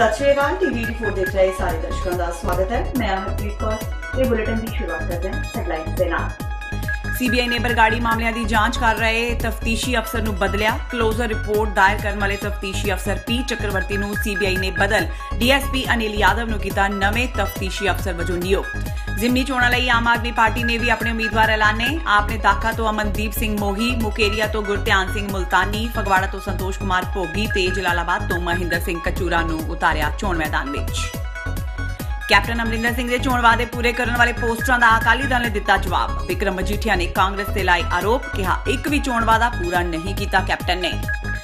सत श्री अकाल। टीवी 84 देख रहे सारे दर्शकों का स्वागत है। मैं हरप्रीत कौर। बुलेटिन की शुरुआत करते हैं हेडलाइंस के नाम। सीबीआई ने बरगाड़ी मामलों की जांच कर रहे तफ्तीशी अफसर नूं बदलिया। क्लोजर रिपोर्ट दायर करने वाले तफ्तीशी अफसर पी चक्रवर्ती नूं सीबीआई ने बदल डीएसपी अनिल यादव नूं कीता नवे तफ्तीशी अफसर वजों नियुक्त। जिमनी चोणां लई आम आदमी पार्टी ने भी अपने उम्मीदवार ऐलाने। आपने दाखा तो अमनदीप सिंह मोही, मुकेरिया तो गुरध्यान सिंह मुल्तानी, फगवाड़ा तो संतोष कुमार भोगी ते जलालाबाद तो महिंदर सिंह कचूरा नूं उतारिया चोण मैदान विच। कैप्टन अमरिंदर सिंह के चोण वादे पूरे करने वाले पोस्टरां दा अकाली दल ने दिता जवाब। विक्रम मजीठिया ने कांग्रेस ते लाए आरोप, कहा एक भी चोण वादा पूरा नहीं किया कैप्टन ने।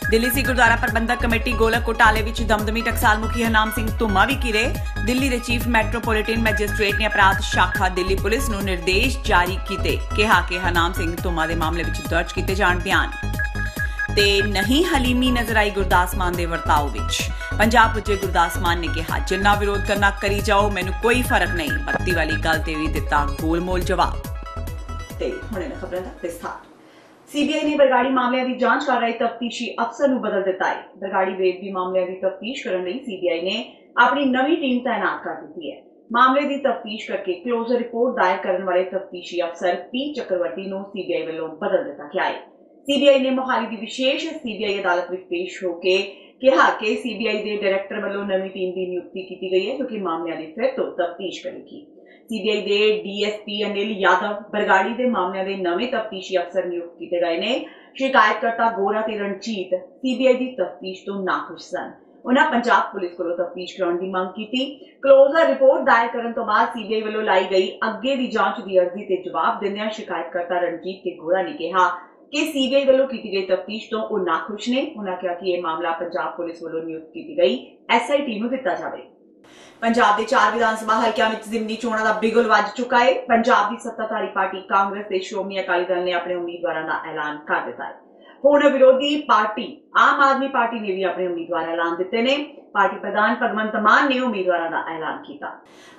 दिल्ली सिख गुरुद्वारा प्रबंधक कमेटी गोलक घोटाले विच दमदमी टकसाल मुखी हरनाम सिंह धुम्मा भी घिरे। दिल्ली के चीफ मैट्रोपोलिटन मैजिस्ट्रेट ने अपराध शाखा दिल्ली पुलिस नूं निर्देश जारी किए, कहा कि हरनाम सिंह धुम्मा के मामले विच दर्ज किए जाण बयान। ते नहीं हलीमी नजर आई गुरदास मान दे वर्ताव विच। पंजाब पुजे गुरदास मान ने कहा जिन्ना विरोध करना करी जाओ, मैनू कोई फर्क नहीं। बत्ती वाली गल ते भी दिता गोलमोल जवाब। ते हुणे खबरां दा विस्तार। सीबीआई ने बरगाड़ी मामलों की जांच कर रहे तफ्तीशी अफसर नूं बदल दिता है। बरगाड़ी बेदबी मामलों की तफ्तीश करने लई सीबीआई ने अपनी नवी टीम तैनात कर दी है। मामले की तफ्तीश करके क्लोजर रिपोर्ट दायर करने वाले तफ्तीशी अफसर पी चक्रवर्ती नूं सीबीआई वालों बदल दिता गया है। सीबीआई ने मोहाली की विशेष सीबीआई अदालत में पेश होकर कहा कि सीबीआई के डायरैक्टर वालों नवी टीम की नियुक्ति की गई है जो कि मामलों की फिर तो तफ्तीश करेगी। सीबीआई के डीएसपी अनिल यादव बरगाड़ी के मामलों के नवे तफ्तीशी अफसर नियुक्त किए गए हैं। शिकायतकर्ता गोरा ते रणजीत सीबीआई की तफ्तीश तो नाखुश सन। उन्होंने पंजाब पुलिस को तफ्तीश कराने की मांग की। क्लोजर रिपोर्ट दायर करने तो बाद सीबीआई वालों लाई गई अगे की जांच की अर्जी से जवाब देंदे शिकायतकर्ता रणजीत ते गोरा ने कहा कि सीबीआई वालों की गई तफ्तीश तो वो नाखुश ने। उन्होंने कहा कि यह मामला पंजाब पुलिस वालों नियुक्त की गई एसआईटी नूं दिता जाए। पंजाब के 4 विधानसभा हल्कों में जिमनी चोणां दा बिगुल वज चुका है। पंजाब की सत्ताधारी पार्टी कांग्रेस ते श्रोमणी अकाली दल ने अपने उम्मीदवारों का ऐलान कर दिता है। हुण विरोधी पार्टी आम आदमी पार्टी ने भी अपने उम्मीदवार ऐलान दिते ने। पार्टी प्रधान भगवंत मान ने उम्मीदवारों का ऐलान किया।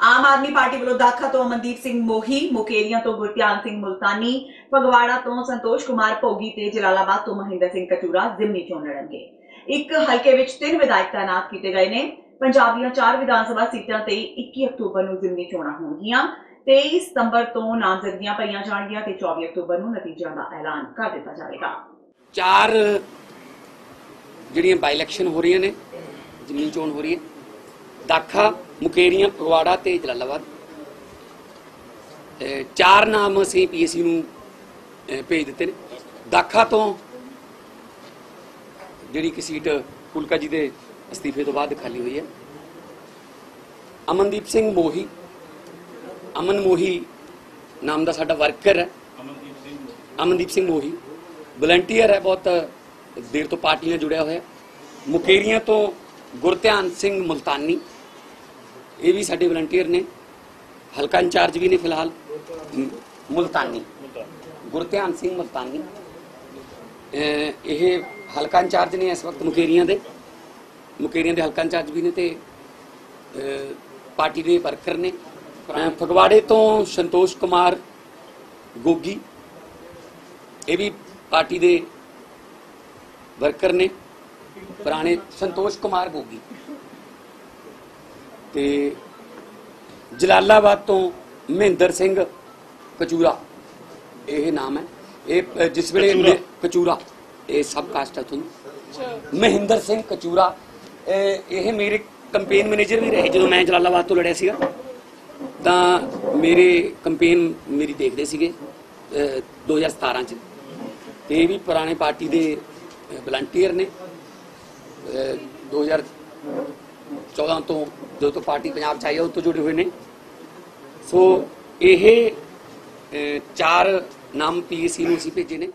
आम आदमी पार्टी वालों दाखा तो अमनदीप सिंह मोही, मुकेरिया तो गुरध्यान सिंह मुल्तानी, फगवाड़ा तो संतोष कुमार भोगी ते जलालाबाद तो महिंदर सिंह कचूरा जिमनी चोण लड़नगे। एक हल्के विच 3 विधायक तैनात किए गए ने। पंजाब दी 4 विधानसभा सीटां ते 21 अक्तूबर नूं जिमनी चोणां होणगीआं। 23 सितंबर तो नामजदगियां भरीआं जाणगीआं ते 24 अक्तूबर नूं नतीजों का ऐलान कर दिता जाएगा। 4 ਜਿਹੜੀਆਂ ਬਾਈ ਇਲੈਕਸ਼ਨ ਹੋ ਰਹੀਆਂ ਨੇ, ਜ਼ਮੀਨ ਚੋਣ ਹੋ ਰਹੀ ਹੈ। ਦਾਖਾ, ਮੁਕੇਰੀਆਂ, ਫਗਵਾੜਾ ਤੇ ਜਲਾਲਾਬਾਦ। 4 ਨਾਮ ਅਸੀਂ ਪੀਐਸਸੀ ਨੂੰ ਭੇਜ ਦਿੱਤੇ ਨੇ। ਦਾਖਾ ਤੋਂ ਜਿਹੜੀ ਕਿ ਸੀਟ ਫੁਲਕਾ ਜੀ ਦੇ ਅਸਤੀਫੇ ਤੋਂ ਬਾਅਦ ਖਾਲੀ ਹੋਈ ਹੈ। ਅਮਨਦੀਪ ਸਿੰਘ ਮੋਹੀ, ਅਮਨ ਮੋਹੀ ਨਾਮ ਦਾ ਸਾਡਾ ਵਰਕਰ ਹੈ। ਅਮਨਦੀਪ ਸਿੰਘ ਮੋਹੀ ਵਲੰਟੀਅਰ है, बहुत देर तो पार्टी ने जुड़िया हुआ। मुकेरिया तो गुरध्यान सिंह मुल्तानी, ये भी साडे वलंटीयर ने। हल्का इंचार्ज भी ने फिलहाल मुल्तानी, गुरध्यान सिंह मुल्तानी ये हल्का इंचार्ज ने इस वक्त मुकेरिया दे हल्का इंचार्ज भी ने ते पार्टी के वर्कर ने। फगवाड़े तो संतोष कुमार गोगी, ये भी पार्टी के वर्कर ने, पुराने संतोष कुमार गोगी। ते जलालाबाद तो महिंदर सिंह कचूरा, ये नाम है। ये जिस वेले कचूरा ये सब कास्ट है तुम महिंदर सिंह कचूरा, ये मेरे कंपेन मैनेजर भी रहे जो मैं जलालाबाद तो लड़िया सीगा। तां मेरे कंपेन मेरी देखते सीगे 2017 च। ये भी पुराने पार्टी के वलंटीयर ने। 2014 तो जो तो पार्टी पंजाब चाहिए उस तो जुड़े हुए ने। सो ये 4 नाम पीएससी नूं असीं भेजे ने।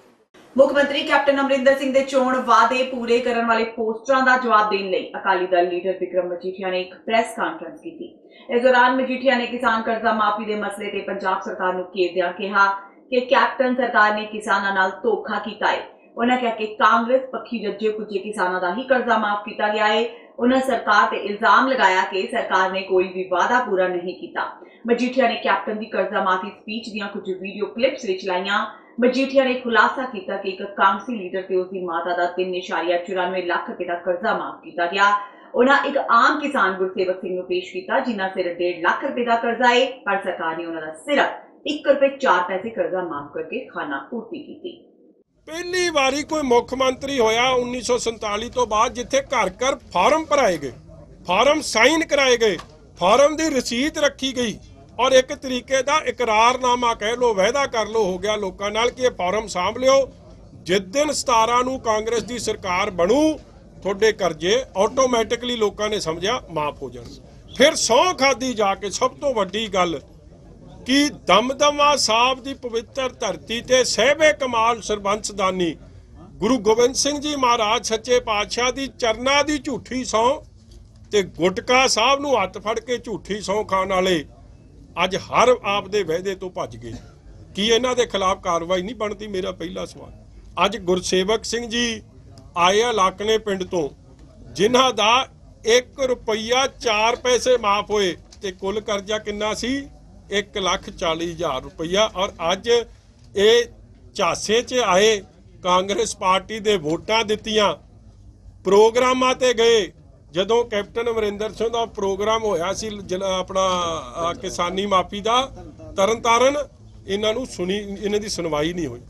मुख्यमंत्री कैप्टन अमरिंदर सिंह के चोण वादे पूरे करने वाले पोस्टरां का जवाब देने लई अकाली दल लीडर विक्रम मजीठिया ने एक प्रेस कॉन्फ्रेंस की। इस दौरान मजीठिया ने किसान कर्जा माफी के मसले ते पंजाब सरकार नूं घेरदिआं कहा कि कैप्टन सरकार ने किसानों नाल धोखा किया है। उन्होंने कहा कि कांग्रेस पक्षी रज्जे पुजे किसानों का ही कर्जा माफ किया गया है। उन्होंने सरकार पर इल्जाम लगाया कि सरकार ने कोई भी वादा पूरा नहीं किया। मजीठिया ने कैप्टन की कर्जा माफी स्पीच दी कुछ वीडियो क्लिप्स विच लाइयां। मजीठिया ने खुलासा किया कि एक कांग्रेसी लीडर से उसकी माता का 3.94 लाख रुपए का कर्जा माफ किया गया। उन्हां एक आम किसान गुरसेवक सिंह नूं पेश कीता जिन्हां सिर 1.5 लाख रुपए का कर्जा है, पर सरकार ने उन्हां दा सिर्फ 1 रुपए 4 पैसे कर्जा माफ करके खाना पूर्ति की। पहली बारी कोई मुख मंत्री होया 1947 तो बाद जिथे घर घर फार्म भराए गए, फार्म साइन कराए गए, फार्म की रसीद रखी गई और एक तरीके का इकरारनामा कह लो, वायदा कर लो हो गया लोगों नाल कि फार्म सांभ लियो, जिस दिन 17 नूं कांग्रेस की सरकार बनू थोड़े करजे ऑटोमैटिकली लोगों ने समझा माफ हो जाने। फिर सौं खाधी जाके सब तो वड्डी गल कि दमदमा साहब की पवित्र धरती ते सहबे कमाल सरबंस दानी गुरु गोबिंद सिंह जी महाराज सच्चे पातशाह की चरना की झूठी सौं ते गुटका साहब नूं हत्थ फड़ के झूठी सौं खाण वाले अज हर आप दे वायदे तो भज गए। की इन्हां दे खिलाफ कार्रवाई नहीं बनती? मेरा पहला सवाल। अज गुरसेवक सिंह जी आए लाकने पिंड तो जिन्हां दा 1 रुपया 4 पैसे माफ होए ते कुल करजा किन्ना सी 1,40,000 रुपया। और अज ये झांसे च आए कांग्रेस पार्टी दे वोटां दित्तियां, प्रोग्रामां ते गए। जदों कैप्टन अमरिंदर सिंह का प्रोग्राम होया सी अपना किसानी माफी का तरन ताਰਨ, इन्हों सुनी इन्हां दी सुनवाई नहीं हुई।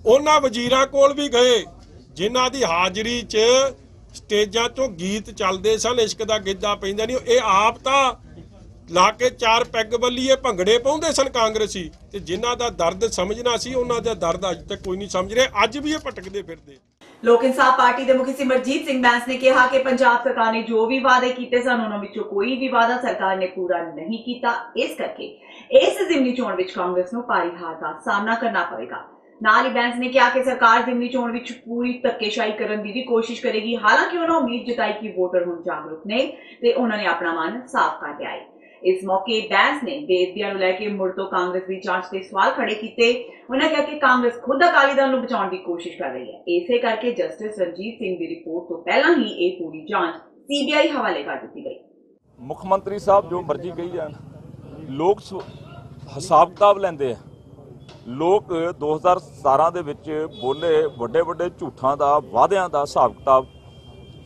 उन्हां वजीरां कोल भी गए जिन्हां दी हाजरी च स्टेजां तो गीत चलते सन, इश्क दा गिद्धा पैंदा नहीं। ये आप तां ला के 4 पैग बल्लीए भंगड़े पाउंदे सन कांग्रेसी, ते जिन्हां दा दर्द समझना सी उन्हां दा दर्द अज तक कोई नहीं समझ रहे। अज भी ये भटकदे फिरदे। लोक इंसाफ पार्टी के मुखी सिमरजीत सिंह बैंस ने कहा कि पंजाब सरकार ने जो भी वादे किए सन उन्हां विचों कोई भी वादा सरकार ने पूरा नहीं किया। इस करके इस जिमनी चोण विच कांग्रेस नूं भारी हार का सामना करना पवेगा। नाल ही बैंस ने कहा कि सरकार जिमनी चोण विच पूरी धक्केशाही करने की भी कोशिश करेगी। हालांकि उन्होंने उम्मीद जताई कि वोटर हुण जागरूक ने ते उन्होंने अपना मन साफ कर लिया है। इस मौके बैंस ने बेदबियां नूं लैके मुड़ तो कांग्रेस की जांच के सवाल खड़े किए। उन्होंने कहा कि कांग्रेस खुद अकाली दल नूं बचाउण की कोशिश कर रही है। इसे करके जस्टिस रणजीत सिंह की रिपोर्ट तो पहला ही ये पूरी जांच सीबीआई हवाले कर दी गई। मुख्यमंत्री साहब जो मर्जी कही जान, लोग हिसाब किताब लैंदे आ। लोग 2017 ਦੇ ਵਿੱਚ बोले ਵੱਡੇ ਵੱਡੇ ਝੂਠਾਂ ਦਾ, ਵਾਅਦਿਆਂ ਦਾ ਹਿਸਾਬ ਕਿਤਾਬ।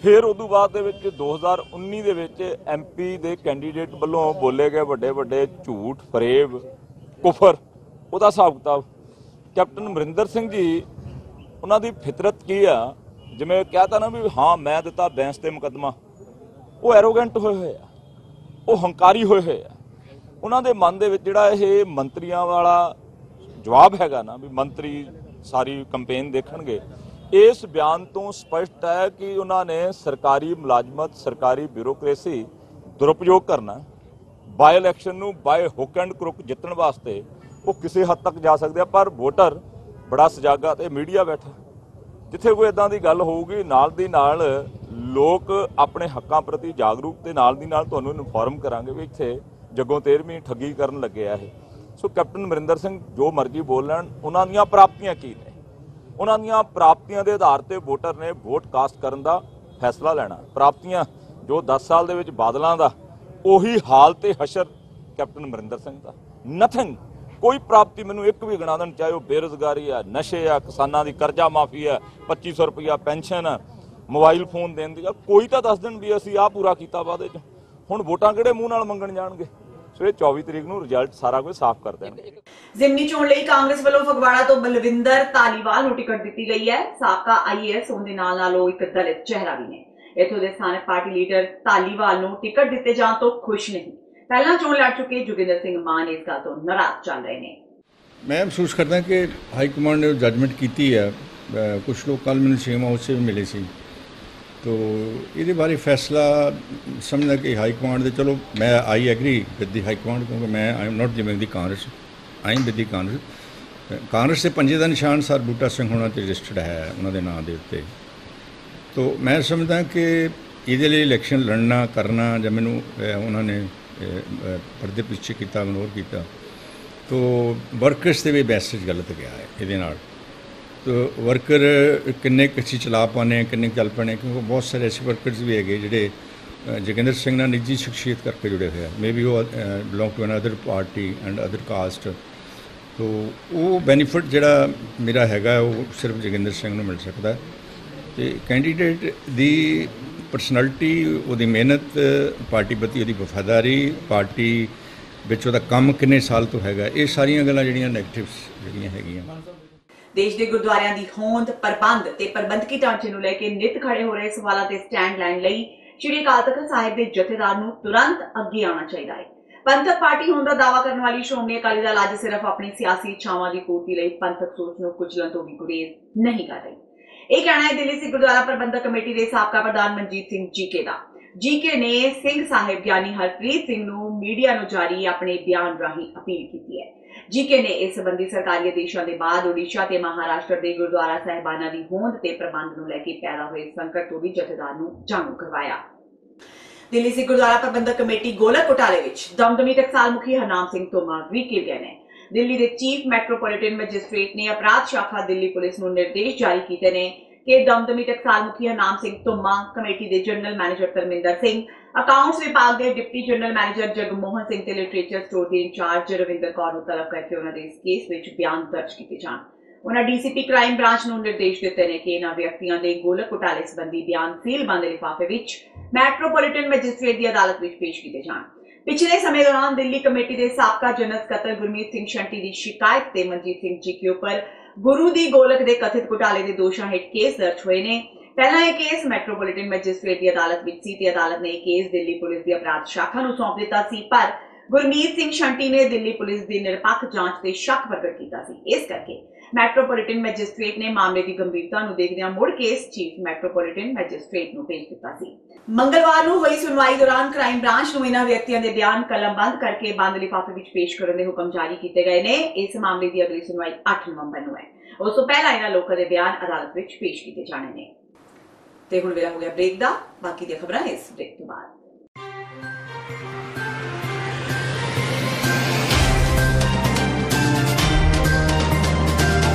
फिर उदों बाद 2019 ਦੇ ਵਿੱਚ MP ਦੇ कैंਡੀਡੇਟ ਵੱਲੋਂ बोले गए ਵੱਡੇ ਵੱਡੇ ਝੂਠ, ਫਰੇਬ, ਕੁਫਰ, ਉਹਦਾ ਹਿਸਾਬ ਕਿਤਾਬ। कैप्टन अमरिंदर सिंह जी ਉਹਨਾਂ ਦੀ ਫਿਤਰਤ ਕੀ ਆ, ਜਿਵੇਂ कहता ना भी हाँ मैं ਦਿੱਤਾ ਬੈਂਸ ਤੇ ਮੁਕੱਦਮਾ, ਉਹ ਐਰੋਗੈਂਟ ਹੋਏ ਆ, ਉਹ ਹੰਕਾਰੀ ਹੋਏ ਆ। ਉਹਨਾਂ ਦੇ ਮਨ ਦੇ ਵਿੱਚ ਜਿਹੜਾ ਇਹ ਮੰਤਰੀਆਂ ਵਾਲਾ ਜਵਾਬ ਹੈਗਾ ਨਾ ਵੀ ਮੰਤਰੀ ਸਾਰੀ ਕੰਪੇਨ ਦੇਖਣਗੇ, इस बयान तो स्पष्ट है कि उन्होंने सरकारी मुलाजमत, सरकारी ब्यूरोक्रेसी दुरुपयोग करना। बाय इलैक्शन नूं बाय हुक एंड क्रुक जितने वास्ते वो किसी हद तक जा सकते हैं, पर वोटर बड़ा सजागा ते मीडिया बैठा। जिथे कोई इदां दी गल होगी नाल दी नाल लोग अपने हक्कां प्रति जागरूक ते नाल दी नाल तुहानूं इनफॉर्म करांगे भी इत्थे जग्गों 13वीं ठगी करन लगे आ। सो कैप्टन अमरिंदर सिंह जो मर्जी बोल लैण, उन्हां दीयां प्राप्तियां की ने, उन्हां दीयां प्राप्तियां दे आधार ते वोटर ने वोट कास्ट करन दा फैसला लेना। प्राप्तियां जो 10 साल दे विच बादलां दा, उही हाल ते हशर कैप्टन अमरिंदर सिंह दा। नथिंग, कोई प्राप्ति मैनूं एक भी गिणा देण, चाहे वो बेरोजगारी है, नशे आ, किसानां दी कर्जा माफी है, 2500 रुपया पेंशन है, मोबाइल फोन देण दी, कोई तां दस दिन भी असीं आ पूरा कीता वादे च। हुण वोटां किहड़े मूंह नाल मंगण जाणगे? सो 24 तरीक नूं रिजल्ट सारा कुछ साफ कर देंगे। जिमनी चोण लई कांग्रेस ਵੱਲੋਂ ਫਗਵਾੜਾ ਤੋਂ ਬਲਵਿੰਦਰ ਧਾਲੀਵਾਲ ਨੂੰ ਟਿਕਟ ਦਿੱਤੀ ਗਈ ਹੈ। ਸਾਬਕਾ IAS ਹੋਣ ਦੇ ਨਾਲ ਉਹ ਇੱਕ ਦਲਿਤ ਚਿਹਰਾ ਵੀ ਨੇ। ਇੱਥੋਂ ਦੇ ਸਥਾਨਕ ਪਾਰਟੀ ਲੀਡਰ ਧਾਲੀਵਾਲ ਨੂੰ ਟਿਕਟ ਦਿੱਤੇ ਜਾਣ ਤੋਂ ਖੁਸ਼ ਨਹੀਂ। ਪਹਿਲਾਂ ਚੋਣ ਲੜ ਚੁੱਕੇ ਜੋਗਿੰਦਰ ਸਿੰਘ ਮਾਨ ਇਸ ਗੱਲ ਤੋਂ ਨਾਰਾਜ਼ ਚੱਲ ਰਹੇ ਨੇ। मैं महसूस करता कि हाई कमांड ने जजमेंट की है। कुछ लोग कल मैंने सीएम हाउस से भी मिले सी, तो ये बारे फैसला समझना कि हाई कमांड दे, चलो मैं I agree with the high command, क्योंकि मैं I am not joining the Congress, I am with the Congress. Congress के पंजे का निशान सर बूटा सिंह होना रजिस्टर्ड है उन्होंने नाम के उत्ते। तो मैं समझदा कि ये इलैक्शन लड़ना करना जब मैनू उन्होंने पर्दे पीछे किया, इग्नोर किया, तो वर्कर्स से भी मैसेज गलत गया है ये। तो वर्कर किन्ने कच्ची चला पाने, किन्ने चल पाने, क्योंकि बहुत सारे ऐसे वर्कर्स भी है जोड़े जोगिंदर सिंह नाल निजी शख्सियत करके जुड़े हुए हैं। मे बी वो belong to another party and other caste, तो वो बेनीफिट जोड़ा मेरा हैगा वो सिर्फ जोगिंदर सिंह नूं मिल सकता है। तो कैंडीडेट दी ਪਰਸਨੈਲਿਟੀ, ਉਹਦੀ ਮਿਹਨਤ, ਪਾਰਟੀ ਪ੍ਰਤੀ ਉਹਦੀ ਵਫਾਦਾਰੀ, ਪਾਰਟੀ ਵਿੱਚ ਉਹਦਾ ਕੰਮ ਕਿੰਨੇ ਸਾਲ ਤੋਂ ਹੈਗਾ, ਇਹ ਸਾਰੀਆਂ ਗੱਲਾਂ ਜਿਹੜੀਆਂ ਨੈਗੇਟਿਵਸ ਜਿਹੜੀਆਂ ਹੈਗੀਆਂ। ਦੇਸ਼ ਦੇ ਗੁਰਦੁਆਰਿਆਂ ਦੀ ਹੋਂਦ, ਪ੍ਰਬੰਧ ਤੇ ਪ੍ਰਬੰਧਕੀ ਢਾਂਚੇ ਨੂੰ ਲੈ ਕੇ ਨਿੱਤ ਖੜੇ ਹੋ ਰਹੇ ਸਵਾਲਾਂ ਤੇ ਸਟੈਂਡ ਲੈਣ ਲਈ ਸ਼੍ਰੀ ਅਕਾਲ ਤਖ਼ਤ ਸਾਹਿਬ ਦੇ ਜਥੇਦਾਰ ਨੂੰ ਤੁਰੰਤ ਅੱਗੇ ਆਉਣਾ ਚਾਹੀਦਾ ਹੈ। ਪੰਥਕ ਪਾਰਟੀ ਹੋਣ ਦਾ ਦਾਅਵਾ ਕਰਨ ਵਾਲੀ ਸ਼੍ਰੋਮਣੀ ਅਕਾਲੀ ਦਲ ਅੱਜ ਸਿਰਫ ਆਪਣੀ ਸਿਆਸੀ ਇੱਛਾਵਾਂ ਦੀ ਪੂਰਤੀ ਲਈ ਪੰਥਕ ਸੋਚ ਨੂੰ ਕੁਚਲਣ ਤੋਂ ਵੀ ਗੁਰੇਜ਼ ਨਹੀਂ ਕਰ ਰਹੀ। ਇਹ ਕਹਿਣਾ ਹੈ ਦਿੱਲੀ ਸਿੱਖ ਗੁਰਦੁਆਰਾ ਪ੍ਰਬੰਧਕ ਕਮੇਟੀ ਦੇ ਸਾਬਕਾ ਪ੍ਰਧਾਨ ਮਨਜੀਤ ਸਿੰਘ ਜੀਕੇ ਦਾ। ਜੀਕੇ ਨੇ ਸਿੰਘ ਸਾਹਿਬ ਗਿਆਨੀ ਹਰਪ੍ਰੀਤ ਸਿੰਘ ਨੂੰ ਮੀਡੀਆ ਨੂੰ ਜਾਰੀ ਆਪਣੇ ਬਿਆਨ ਰਾਹੀਂ ਅਪੀਲ ਕੀਤੀ ਹੈ। ਜੀਕੇ ਨੇ ਇਸ ਸੰਬੰਧੀ ਸਰਕਾਰੀ ਆਦੇਸ਼ਾਂ ਦੇ ਬਾਅਦ ਓਡੀਸ਼ਾ ਤੇ ਮਹਾਰਾਸ਼ਟਰ ਦੇ ਗੁਰਦੁਆਰਾ ਸਾਹਿਬਾਨਾਂ ਦੀ ਹੋਂਦ ਤੇ ਪ੍ਰਬੰਧ ਨੂੰ ਲੈ ਕੇ ਪੈਦਾ ਹੋਏ ਸੰਕਟ ਤੋਂ ਵੀ ਜਥੇਦਾਰ ਨੂੰ ਜਾਣੂ ਕਰਵਾਇਆ। ਦਿੱਲੀ ਸਿੱਖ ਗੁਰਦੁਆਰਾ ਪ੍ਰਬੰਧਕ ਕਮੇਟੀ ਗੋਲਕ ਘੁਟਾਲੇ ਵਿੱਚ ਦਮਦਮੀ ਟਕਸਾਲ ਮੁਖੀ ਹਰਨਾਮ ਸਿੰਘ ਤੋਮਰ ਵੀ ਘਿਰ ਗਏ ਨੇ। ਦਿੱਲੀ ਦੇ ਚੀਫ ਮੈਟਰੋਪੋਲੀਟਨ ਮੈਜਿਸਟ੍ਰੇਟ ਨੇ ਅਪਰਾਧ ਸ਼ਾਖਾ ਦਿੱਲੀ ਪੁਲਿਸ ਨੂੰ ਨਿਰਦੇਸ਼ ਜਾਰੀ ਕੀਤੇ ਨੇ ਕਿ ਦਮਦਮੀ ਟਕਸਾਲ ਮੁਖੀ ਹਰਨਾਮ ਸਿੰਘ ਤੋਮਰ, ਕਮੇਟੀ ਦੇ general manager Dharminder Singh, accounts ਵਿਭਾਗ ਦੇ deputy general manager Jagmohan Singh ਤੇ ਲਿਟਰੇਚਰ ਸਟੋਰ ਦੇ ਇੰਚਾਰਜ ਰਵਿੰਦਰ ਕੌਰ ਨੂੰ ਤਲਬ ਕਰਕੇ ਉਹਨਾਂ ਦੇ ਇਸ ਕੇਸ ਵਿੱਚ ਬਿਆਨ ਦਰਜ ਕੀਤੇ ਜਾਣ। ਉਹਨਾਂ ਡੀਸੀਪੀ ਕ੍ਰਾਈਮ ਬ੍ਰਾਂਚ ਨੂੰ ਨਿਰਦੇਸ਼ ਦਿੱਤੇ ਨੇ ਕਿ ਇਹਨਾਂ ਵਿਅਕਤੀਆਂ ਦੇ ਗੋਲਕ ਘੁਟਾਲੇ ਸੰਬੰਧੀ ਬਿਆਨ ਸੀਲਬੰਦ ਲਿਫਾਫੇ ਵਿੱਚ ਮੈਟਰੋਪੋਲੀਟਨ ਮੈਜਿਸਟ੍ਰੇਟ ਦੀ ਅਦਾਲਤ ਵਿੱਚ ਪੇਸ਼ ਕੀਤੇ ਜਾਣ। ਪਿਛਲੇ ਸਮੇਂ ਦੌਰਾਨ ਦਿੱਲੀ ਕਮੇਟੀ ਦੇ ਸਾਬਕਾ ਜਨਰਲ ਸਕੱਤਰ ਗੁਰਮੀਤ ਸਿੰਘ ਸ਼ੰਟੀ ਦੀ ਸ਼ਿਕਾਇਤ ਤੇ ਮਨਜੀਤ ਸਿੰਘ ਜੀਕੇ ਉੱਪਰ ਗੁਰੂ ਦੀ ਗੋਲਕ ਦੇ ਕਥਿਤ ਘੁਟਾਲੇ ਦੇ ਦੋਸ਼ਾਂ ਹੇਠ ਕੇਸ ਦਰਜ ਹੋਏ ਨੇ। ਪਹਿਲਾਂ ਇਹ ਕੇਸ ਮੈਟਰੋਪੋਲੀਟਨ ਮੈਜਿਸਟ੍ਰੇਟ ਦੀ ਅਦਾਲਤ ਵਿੱਚ ਸੀ ਤੇ ਅਦਾਲਤ ਨੇ ਇਹ ਕੇਸ ਦਿੱਲੀ ਪੁਲਿਸ ਦੀ ਅਪਰਾਧ ਸ਼ਾਖਾ ਨੂੰ ਸੌਂਪ ਦਿੱਤਾ ਸੀ, ਪਰ ਗੁਰਮੀਤ ਸਿੰਘ ਸ਼ੰਟੀ ਨੇ ਦਿੱਲੀ ਪੁਲਿਸ ਦੀ ਨਿਰਪੱਖ ਜਾਂਚ ਤੇ ਸ਼ੱਕ ਪ੍ਰਗਟ ਕੀਤਾ ਸੀ। ਇਸ ਕਰਕੇ ਮੈਟਰੋਪੋਲੀਟਨ ਮੈਜਿਸਟ੍ਰੇਟ ਨੇ ਮਾਮਲੇ ਦੀ ਗੰਭੀਰਤਾ ਨੂੰ ਦੇਖਦਿਆਂ ਮੁੜ ਕੇਸ ਚੀਫ ਮੈਟਰੋਪੋਲੀਟਨ ਮੈਜਿਸਟ੍ਰੇਟ ਨੂੰ ਭੇਜ ਦਿੱਤਾ ਸੀ। ਮੰਗਲਵਾਰ ਨੂੰ ਹੋਈ ਸੁਣਵਾਈ ਦੌਰਾਨ ਕ੍ਰਾਈਮ ਬ੍ਰਾਂਚ ਨੂੰ ਇਹਨਾਂ ਵਿਅਕਤੀਆਂ ਦੇ ਬਿਆਨ ਕਲਮਬੰਦ ਕਰਕੇ ਬੰਦ ਲਿਫਾਫੇ ਵਿੱਚ ਪੇਸ਼ ਕਰਨ ਦੇ ਹੁਕਮ ਜਾਰੀ ਕੀਤੇ ਗਏ ਨੇ। ਇਸ ਮਾਮਲੇ ਦੀ ਅਗਲੀ ਸੁਣਵਾਈ 8 ਨਵੰਬਰ ਨੂੰ ਹੈ। ਉਸ ਤੋਂ ਪਹਿਲਾਂ ਇਹਨਾਂ ਲੋਕਾਂ ਦੇ ਬਿਆਨ ਅਦਾਲਤ ਵਿੱਚ ਪੇਸ਼ ਕੀਤੇ ਜਾਣੇ ਨੇ। ਤੇ ਹੁਣ ਵੇਲਾ ਹੋ ਗਿਆ ਬ੍ਰੇਕ ਦਾ। ਬਾਕੀ ਦੀਆਂ ਖਬਰਾਂ ਇਸ ਬ੍ਰੇਕ ਤੋਂ ਬਾਅਦ।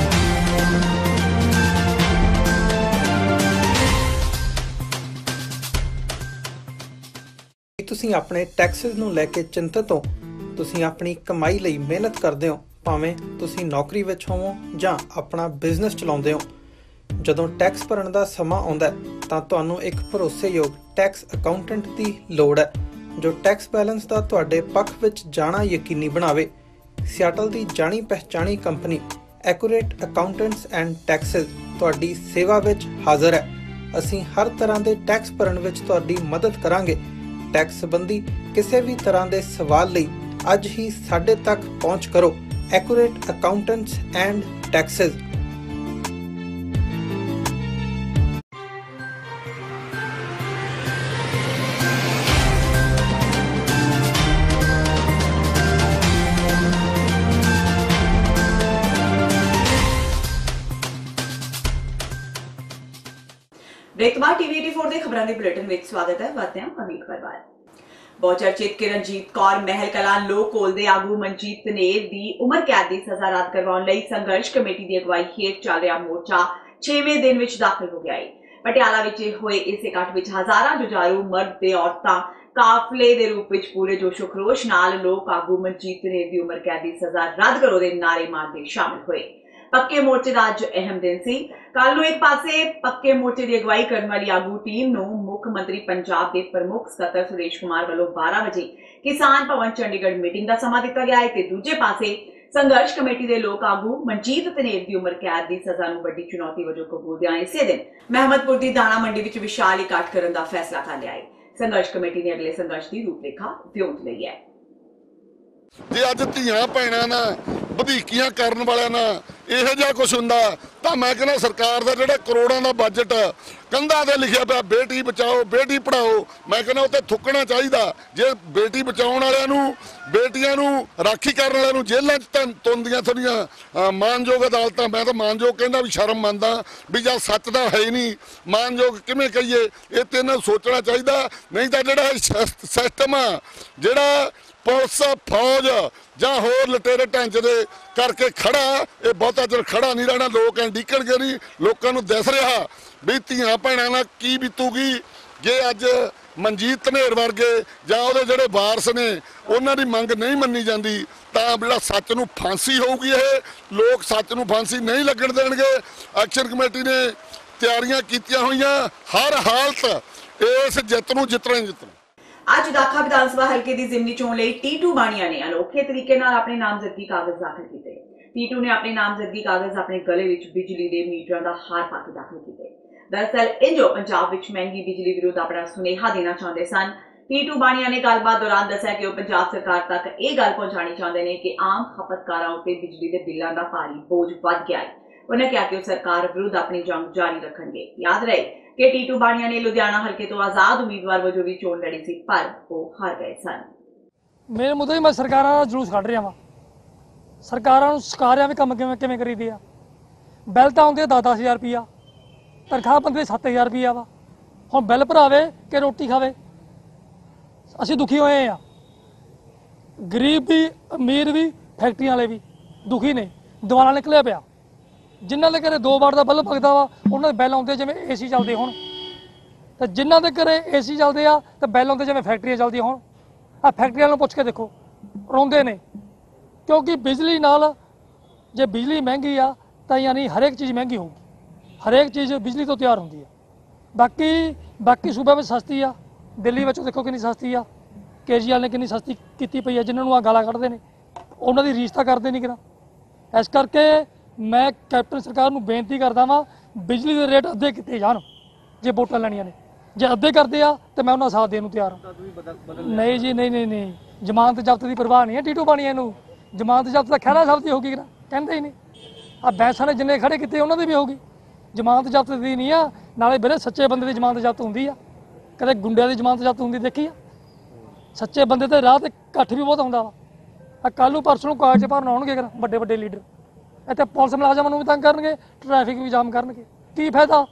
ਤੁਸੀਂ ਆਪਣੇ ਟੈਕਸਿਸ ਨੂੰ ਲੈ ਕੇ ਚਿੰਤਤ ਹੋ? ਤੁਸੀਂ ਆਪਣੀ ਕਮਾਈ ਲਈ ਮਿਹਨਤ ਕਰਦੇ ਹੋ, ਭਾਵੇਂ ਤੁਸੀਂ ਨੌਕਰੀ ਵਿੱਚ ਹੋਵੋ ਜਾਂ ਆਪਣਾ ਬਿਜ਼ਨਸ ਚਲਾਉਂਦੇ ਹੋ। ਜਦੋਂ ਟੈਕਸ ਭਰਨ ਦਾ ਸਮਾਂ ਆਉਂਦਾ ਤਾਂ ਤੁਹਾਨੂੰ ਇੱਕ ਭਰੋਸੇਯੋਗ ਟੈਕਸ ਅਕਾਊਂਟੈਂਟ ਦੀ ਲੋੜ ਹੈ ਜੋ ਟੈਕਸ ਬੈਲੈਂਸ ਦਾ ਤੁਹਾਡੇ ਪੱਖ ਵਿੱਚ ਜਾਣਾ ਯਕੀਨੀ ਬਣਾਵੇ। ਸਿਆਟਲ ਦੀ ਜਾਣੀ ਪਹਿਚਾਣੀ company accurate accountants and taxes ਤੁਹਾਡੀ ਸੇਵਾ ਵਿੱਚ ਹਾਜ਼ਰ ਹੈ। ਅਸੀਂ ਹਰ ਤਰ੍ਹਾਂ ਦੇ ਟੈਕਸ ਭਰਨ ਵਿੱਚ ਤੁਹਾਡੀ ਮਦਦ ਕਰਾਂਗੇ। ਟੈਕਸ ਸੰਬੰਧੀ ਕਿਸੇ ਵੀ ਤਰ੍ਹਾਂ ਦੇ ਸਵਾਲ ਲਈ ਅੱਜ ਹੀ ਸਾਡੇ ਤੱਕ ਪਹੁੰਚ ਕਰੋ। Accurate accountants and taxes. ਬ੍ਰੇਕਬਾਰ ਟੀਵੀ 84 ਦੇ ਖਬਰਾਂ ਦੇ ਬੁਲੇਟਿਨ ਵਿੱਚ ਸਵਾਗਤ ਹੈ। ਬਾਤ ਹੈ ਅਮੀਰ ਪਰਿਵਾਰ। ਬਹੁਤ ਚਰਚਿਤ ਕਿਰਨਜੀਤ ਕੌਰ ਮਹਿਲ ਕਲਾਂ ਲੋਕ ਕੋਲ ਦੇ ਆਗੂ ਮਨਜੀਤ ਧਨੇਰ ਦੀ ਉਮਰ ਕੈਦ ਦੀ ਸਜ਼ਾ ਰੱਦ ਕਰਵਾਉਣ ਲਈ ਸੰਘਰਸ਼ ਕਮੇਟੀ ਦੀ ਅਗਵਾਈ ਹੇਠ ਚੱਲ ਰਿਹਾ ਮੋਰਚਾ 6ਵੇਂ ਦਿਨ ਵਿੱਚ ਦਾਖਲ ਹੋ ਗਿਆ ਹੈ। ਪਟਿਆਲਾ ਵਿੱਚ ਹੋਏ ਇਸ ਇਕੱਠ ਵਿੱਚ ਹਜ਼ਾਰਾਂ ਜੁਝਾਰੂ ਮਰਦ ਤੇ ਔਰਤਾਂ ਕਾਫਲੇ ਦੇ ਰੂਪ ਵਿੱਚ ਪੂਰੇ ਜੋਸ਼ੋ ਖਰੋਸ਼ ਨਾਲ ਲੋਕ ਆਗੂ ਮਨਜੀਤ ਧਨੇਰ ਦੀ ਉਮਰ ਕੈਦ ਦੀ ਸਜ਼ਾ ਰੱਦ ਕਰੋ ਦੇ ਨਾਰੇ ਮਾਰਦੇ ਸ਼ਾਮਿਲ ਹੋਏ। ਪੱਕੇ ਮੋਰਚੇ ਦਾ ਅੱਜ ਅਹਿਮ ਦਿਨ ਸੀ। ਕੱਲ ਨੂੰ ਇੱਕ ਪਾਸੇ ਪੱਕੇ ਮੋਰਚੇ ਦੀ ਅਗਵਾਈ ਕਰਨ ਵਾਲੀ ਆਗੂ ਟੀਮ ਨੂੰ ਮੁੱਖ ਮੰਤਰੀ ਪੰਜਾਬ ਦੇ ਪ੍ਰਮੁੱਖ ਸਕੱਤਰ ਸੁਰੇਸ਼ ਕੁਮਾਰ ਵੱਲੋਂ 12 ਵਜੇ ਕਿਸਾਨ ਭਵਨ ਚੰਡੀਗੜ੍ਹ ਮੀਟਿੰਗ ਦਾ ਸਮਾਂ ਦਿੱਤਾ ਗਿਆ ਹੈ ਤੇ ਦੂਜੇ ਪਾਸੇ ਸੰਘਰਸ਼ ਕਮੇਟੀ ਦੇ ਲੋਕ ਆਗੂ ਮਨਜੀਤ ਧਨੇਰ ਦੀ ਉਮਰ ਕੈਦ ਦੀ ਸਜ਼ਾ ਨੂੰ ਵੱਡੀ ਚੁਣੌਤੀ ਵਜੋਂ ਕਬੂਲਦਿਆਂ ਇਸੇ ਦਿਨ ਮਹਿਮਦਪੁਰ ਦੀ ਦਾਣਾ ਮੰਡੀ ਵਿੱਚ ਵਿਸ਼ਾਲ ਇਕੱਠ ਕਰਨ ਦਾ ਫੈਸਲਾ ਕਰ ਲਿਆ ਹੈ। ਸੰਘਰਸ਼ ਕਮੇਟੀ ਨੇ ਅਗਲੇ ਸੰਘਰਸ਼ ਦੀ ਰੂਪਰੇਖਾ ਵਿਉਂਤ ਲਈ ਹੈ। ਜੇ ਅੱਜ ਧੀਆਂ ਭੈਣਾਂ ਨਾਲ ਵਧੀਕੀਆਂ ਕਰਨ ਵਾਲਿਆਂ ਨਾਲ ਇਹੋ ਜਿਹਾ ਕੁਝ ਹੁੰਦਾ ਤਾਂ ਮੈਂ ਕਹਿੰਦਾ ਸਰਕਾਰ ਦਾ ਜਿਹੜਾ ਕਰੋੜਾਂ ਦਾ ਬਜਟ ਕੰਧਾਂ ਤੇ ਲਿਖਿਆ ਪਿਆ ਬੇਟੀ ਬਚਾਓ ਬੇਟੀ ਪੜਾਓ, ਮੈਂ ਕਹਿੰਦਾ ਉਹ ਤੇ ਥੁੱਕਣਾ ਚਾਹੀਦਾ। ਜੇ ਬੇਟੀ ਬਚਾਉਣ ਵਾਲਿਆਂ ਨੂੰ, ਬੇਟੀਆਂ ਨੂੰ ਰਾਖੀ ਕਰਨ ਵਾਲਿਆਂ ਨੂੰ ਜੇਲ੍ਹਾਂ 'ਚ ਤੁੰਦੀਆਂ ਥੋੜੀਆਂ ਮਾਨਯੋਗ ਅਦਾਲਤਾਂ, ਮੈਂ ਤਾਂ ਮਾਨਯੋਗ ਕਹਿੰਦਾ ਵੀ ਸ਼ਰਮ ਮੰਨਦਾ ਵੀ ਜਦ ਸੱਚ ਦਾ ਹੈ ਹੀ ਨਹੀਂ ਮਾਨਯੋਗ ਕਿਵੇਂ ਕਹੀਏ। ਇਹ ਤੇ ਇਹਨਾਂ ਸੋਚਣਾ ਚਾਹੀਦਾ। ਨਹੀਂ ਤਾਂ ਜਿਹੜਾ ਸਿਸਟਮ ਆ, ਜਿਹੜਾ ਪੁਲਿਸ ਫੌਜ ਜਾਂ ਹੋਰ ਲਟੇਰੇ ਢਾਂਚੇ ਦੇ ਕਰਕੇ ਖੜਾ, ਇਹ ਬਹੁਤਾ ਚਿਰ ਖੜਾ ਨਹੀਂ ਰਹਿਣਾ। ਲੋਕ ਡੀਕਣਗੇ ਨਹੀਂ। ਲੋਕਾਂ ਨੂੰ ਦਿਸ ਰਿਹਾ ਵੀ ਧੀਆਂ ਭੈਣਾਂ ਨਾਲ ਕੀ ਬੀਤੂਗੀ ਜੇ ਅੱਜ ਮਨਜੀਤ ਧਨੇਰ ਵਰਗੇ ਜਾਂ ਉਹਦੇ ਜਿਹੜੇ ਵਾਰਸ ਨੇ ਉਹਨਾਂ ਦੀ ਮੰਗ ਨਹੀਂ ਮੰਨੀ ਜਾਂਦੀ ਤਾਂ ਜਿਹੜਾ ਸੱਚ ਨੂੰ ਫਾਂਸੀ ਹੋਊਗੀ। ਇਹ ਲੋਕ ਸੱਚ ਨੂੰ ਫਾਂਸੀ ਨਹੀਂ ਲੱਗਣ ਦੇਣਗੇ। ਐਕਸ਼ਨ ਕਮੇਟੀ ਨੇ ਤਿਆਰੀਆਂ ਕੀਤੀਆਂ ਹੋਈਆਂ। ਹਰ ਹਾਲਤ ਇਸ ਜਿੱਤ ਨੂੰ ਜਿੱਤਣਾ ਹੀ ਜਿੱਤਣਾ। ਅੱਜ ਦਾਖਾ ਵਿਧਾਨ ਸਭਾ ਹਲਕੇ ਦੀ ਜ਼ਿਮਨੀ ਚੋਣ ਲਈ ਟੀਟੂ ਬਾਣੀਆ ਨੇ ਅਨੋਖੇ ਤਰੀਕੇ ਨਾਲ ਆਪਣੇ ਨਾਮਜ਼ਦਗੀ ਕਾਗਜ਼ ਦਾਖਲ ਕੀਤੇ। ਟੀਟੂ ਨੇ ਆਪਣੇ ਨਾਮਜ਼ਦਗੀ ਕਾਗਜ਼ ਆਪਣੇ ਗਲੇ ਵਿੱਚ ਬਿਜਲੀ ਦੇ ਮੀਟਰਾਂ ਦਾ ਹਾਰ ਪਾ ਕੇ ਦਾਖਲ ਕੀਤੇ। ਦਰਅਸਲ ਇੰਜੋ ਪੰਜਾਬ ਵਿੱਚ ਮਹਿੰਗੀ ਬਿਜਲੀ ਵਿਰੁੱਧ ਆਪਣਾ ਸੁਨੇਹਾ ਦੇਣਾ ਚਾਹੁੰਦੇ ਸਨ। ਟੀਟੂ ਬਾਣੀਆ ਨੇ ਗੱਲਬਾਤ ਦੌਰਾਨ ਦੱਸਿਆ ਕਿ ਉਹ ਪੰਜਾਬ ਸਰਕਾਰ ਤੱਕ ਇਹ ਗੱਲ ਪਹੁੰਚਾਉਣੀ ਚਾਹੁੰਦੇ ਨੇ ਕਿ ਆਮ ਖਪਤਕਾਰਾਂ ਉੱਤੇ ਬਿਜਲੀ ਦੇ ਬਿੱਲਾਂ ਦਾ ਭਾਰੀ ਬੋਝ ਵੱਧ ਗਿਆ ਹੈ। उन्होंने कहा कि सरकार विरुद्ध अपनी जंग जारी रखेंगे। याद रहे कि टीटू बाणिया ने लुधियाना हल्के तो आजाद उम्मीदवार वजों भी चोण लड़ी सी, पर वो हार गए सन। मेरे मुद्दे मैं सरकारां दा जुलूस कढ रहा वां। सरकारां नूं सिखा रहा भी काम किवें करीदे आ। बिल तां आउंदे 10-10 रुपया, तनख्वाह बंदे 7,000 रुपया वा। हुण बिल भरावे कि रोटी खावे, असीं दुखी होए आ। गरीब भी अमीर भी फैक्ट्रियां वाले भी दुखी ने। दुआरा निकलिया पिया। जिन्हों के घरे 2 वाट का बल्ब पकता वा उन्होंने बिल आते जिवें AC चलते हो, तो जिन्हों के घरे AC चलते आ तो बिल आते जिवें फैक्ट्रियां चलती हो। आ फैक्ट्रियां नूं पुछ के देखो, रोंदे ने, क्योंकि बिजली नाल जे बिजली महंगी आ तो यानी हरेक चीज़ महंगी होगी। हरेक चीज़ बिजली तो तैयार होंदी है। बाकी सूबे में सस्ती आ, दिल्ली में देखो कितनी सस्ती आ, केजरीवाल ने कितनी सस्ती की पई है। जिन्होंने आ गालां कढ़दे ने उन्हों की रीस तां करदे नहीं किना। इस करके मैं कैप्टन सरकार नूं बेनती करदा वां, बिजली के रेट अद्धे किते जाण जे वोटां लैणियां ने। जे अद्धे करदे आ तो मैं उन्हां साथ देण नूं तैयार हां। नहीं जी, नहीं, जमानत जब्त की परवाह नहीं है टीटू बाणिया नूं। जमानत जब्त तां खैरा साहब दी होगी ना, कहंदे ही नहीं। आ बैंसां ने जिन्ने खड़े कीते उन्हां दी भी होगी। जमानत जब्त दी नहीं आ, नाले वीरे सच्चे बंदे दी जमानत जब्त हुंदी आ। कदे गुंडिਆਂ दी जमानत जब्त हुंदी देखी आ? सच्चे बंदे ते राह ते इकट्ठ भी बहुत आउंदा वा। आ कल नूं परसों नूं कागज भरन आउणगे ਵੱਡੇ ਲੀਡਰ, ਇੱਥੇ ਪੁਲਿਸ ਮੁਲਾਜ਼ਮਾਂ ਨੂੰ ਵੀ ਤੰਗ ਕਰਨਗੇ, ਟ੍ਰੈਫਿਕ ਵੀ ਜਾਮ ਕਰਨਗੇ। ਕੀ ਫਾਇਦਾ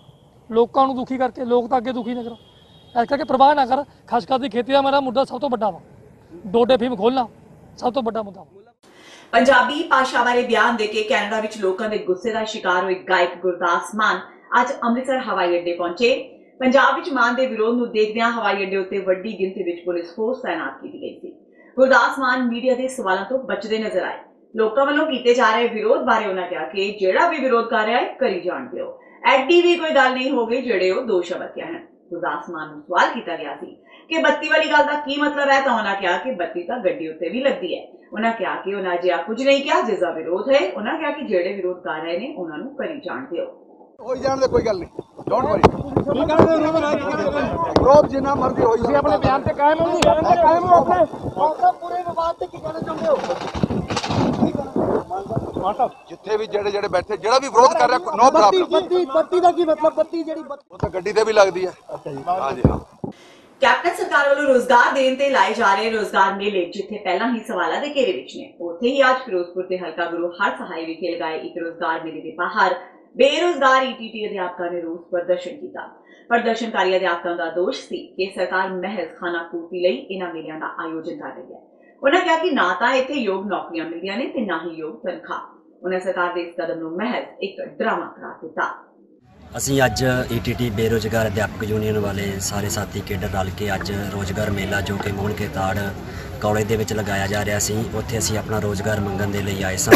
ਲੋਕਾਂ ਨੂੰ ਦੁਖੀ ਕਰਕੇ? ਲੋਕ ਤਾਂ ਅੱਗੇ ਦੁਖੀ ਨਾ ਕਰੋ। ਇਸ ਕਰਕੇ ਪ੍ਰਵਾਹ ਨਾ ਕਰ। ਖਸਖਸ ਦੀ ਖੇਤੀ ਦਾ ਮੇਰਾ ਮੁੱਦਾ ਸਭ ਤੋਂ ਵੱਡਾ ਵਾ। ਡੋਡੇ ਫੀਮ ਖੋਲ੍ਹਣਾ ਸਭ ਤੋਂ ਵੱਡਾ ਮੁੱਦਾ। ਪੰਜਾਬੀ ਭਾਸ਼ਾ ਬਾਰੇ ਬਿਆਨ ਦੇ ਕੇ ਕੈਨੇਡਾ ਵਿੱਚ ਲੋਕਾਂ ਦੇ ਗੁੱਸੇ ਦਾ ਸ਼ਿਕਾਰ ਹੋਏ ਗਾਇਕ ਗੁਰਦਾਸ ਮਾਨ ਅੱਜ ਅੰਮ੍ਰਿਤਸਰ ਹਵਾਈ ਅੱਡੇ ਪਹੁੰਚੇ। ਪੰਜਾਬ ਵਿੱਚ ਮਾਨ ਦੇ ਵਿਰੋਧ ਨੂੰ ਦੇਖਦਿਆਂ ਹਵਾਈ ਅੱਡੇ ਉੱਤੇ ਵੱਡੀ ਗਿਣਤੀ ਵਿੱਚ ਪੁਲਿਸ ਫੋਰਸ ਤਾਇਨਾਤ ਕੀਤੀ ਗਈ ਸੀ। ਗੁਰਦਾਸ ਮਾਨ ਮੀਡੀਆ ਦੇ ਸਵਾਲਾਂ ਤੋਂ ਬਚਦੇ ਨਜ਼ਰ ਆਏ। ਲੋਕਾਂ ਵੱਲੋਂ ਕੀਤੇ ਜਾ ਰਹੇ ਵਿਰੋਧ ਬਾਰੇ ਉਹਨਾਂ ਕਿਹਾ ਕਿ ਜਿਹੜਾ ਵੀ ਵਿਰੋਧ ਕਰ ਰਿਹਾ ਹੈ ਕਰੀ ਜਾਣ ਦਿਓ, ਐਡੀ ਵੀ ਕੋਈ ਗੱਲ ਨਹੀਂ ਹੋਗੀ ਜਿਹੜੇ ਉਹ ਦੋ ਸ਼ਬਦ ਕਹਿਣ। ਗੁਰਦਾਸ ਮਾਨ ਨੂੰ ਸਵਾਲ ਕੀਤਾ ਗਿਆ ਸੀ ਕਿ ਬੱਤੀ ਵਾਲੀ ਗੱਲ ਦਾ ਕੀ ਮਤਲਬ ਹੈ, ਤਾਂ ਉਹਨਾਂ ਕਿਹਾ ਕਿ ਬੱਤੀ ਤਾਂ ਗੱਡੀ ਉੱਤੇ ਵੀ ਲੱਗਦੀ ਹੈ। ਉਹਨਾਂ ਕਿਹਾ ਕਿ ਉਹਨਾਂ ਅਜਿਹਾ ਕੁਝ ਨਹੀਂ ਕਿਹਾ ਜਿਸ ਦਾ ਵਿਰੋਧ ਹੈ। ਉਹਨਾਂ ਕਿਹਾ ਕਿ ਜਿਹੜੇ ਵਿਰੋਧ ਕਰ ਰਹੇ ਨੇ ਉਹਨਾਂ ਨੂੰ ਕਰੀ ਜਾਣ ਦਿਓ। ਹੋਈ ਜਾਣ ਦੇ, ਕੋਈ ਗੱਲ ਨਹੀਂ, ਡੋਂਟ ਵਰੀ। ਵਿਰੋਧ ਜਿੰਨਾ ਮਰਜ਼ੀ ਹੋਈ ਜਾਵੇ, ਆਪਣੇ ਬਿਆਨ ਤੇ ਕਾਇਮ ਹੋ। ਕਾਇਮ ਹੋ ਆਪਣੇ ਪੂਰੇ ਵਿਵਾਦ ਤੇ ਕੀ ਕਹਿਣਾ ਚਾਹੁੰਦੇ ਹੋ? ਜਿੱਥੇ ਵੀ ਜਿਹੜੇ ਬੈਠੇ, ਜਿਹੜਾ ਵੀ ਵਿਰੋਧ ਕਰ ਰਿਹਾ, ਨੋ ਪ੍ਰੋਬਲਮ। ਬੱਤੀ ਦਾ ਕੀ ਮਤਲਬ? ਬੱਤੀ ਜਿਹੜੀ ਉਹ ਤਾਂ ਗੱਡੀ ਤੇ ਵੀ ਲੱਗਦੀ ਹੈ। ਹਾਂਜੀ ਹਾਂ। ਕੈਪਟਨ ਸਰਕਾਰ ਵੱਲੋਂ ਰੋਜ਼ਗਾਰ ਦੇਣ ਤੇ ਲਾਏ ਜਾ ਰਹੇ ਰੋਜ਼ਗਾਰ ਮੇਲੇ ਜਿੱਥੇ ਪਹਿਲਾਂ ਹੀ ਸਵਾਲਾਂ ਦੇ ਘੇਰੇ ਵਿੱਚ ਨੇ, ਉੱਥੇ ਹੀ ਅੱਜ ਫਿਰੋਜ਼ਪੁਰ ਦੇ ਹਲਕਾ ਗੁਰੂ ਹਰਸਹਾਏ ਵਿਖੇ ਲਗਾਏ ਇੱਕ ਰੋਜ਼ਗਾਰ ਮੇਲੇ ਦੇ ਬਾਹਰ ਬੇਰੁਜ਼ਗਾਰ ETT ਅਧਿਆਪਕਾਂ ਨੇ ਰੋਸ ਪ੍ਰਦਰਸ਼ਨ ਕੀਤਾ। ਪ੍ਰਦਰਸ਼ਨਕਾਰੀ ਅਧਿਆਪਕਾਂ ਦਾ ਦੋਸ਼ ਸੀ ਕਿ ਸਰਕਾਰ ਮਹਿਜ਼ ਖਾਨਾ ਪੂਰਤੀ ਲਈ ਇਹਨਾਂ ਮੇਲਿਆਂ ਦਾ ਆਯੋਜਨ ਕਰ ਰਹੀ ਹੈ। ਉਹਨਾਂ ਕਿਹਾ ਕਿ ਨਾ ਤਾਂ ਇੱਥੇ ਯੋਗ ਨੌਕਰੀਆਂ ਮਿਲਦੀਆਂ ਨੇ ਤੇ ਨਾ ਹੀ ਯੋਗ ਤਨਖਾਹ। ਉਹਨਾਂ ਸਰਕਾਰ ਦੇ ਇਸ ਕਦਮ ਨੂੰ ਮਹਿਜ਼ ਇੱਕ ਡਰਾਮਾ ਕਰਾਰ ਦਿੱਤਾ। ਅਸੀਂ ਅੱਜ ETT ਬੇਰੁਜ਼ਗਾਰ ਅਧਿਆਪਕ ਯੂਨੀਅਨ ਵਾਲੇ ਸਾਰੇ ਸਾਥੀ ਕੇਡਰ ਰਲ ਕੇ ਅੱਜ ਰੋਜ਼ਗਾਰ ਮੇਲਾ ਜੋ ਕਿ ਮੋਹਨ ਕੇ ਤਾੜ ਕਾਲਜ ਦੇ ਵਿੱਚ ਲਗਾਇਆ ਜਾ ਰਿਹਾ ਸੀ, ਉੱਥੇ ਅਸੀਂ ਆਪਣਾ ਰੋਜ਼ਗਾਰ ਮੰਗਣ ਦੇ ਲਈ ਆਏ ਸਾਂ।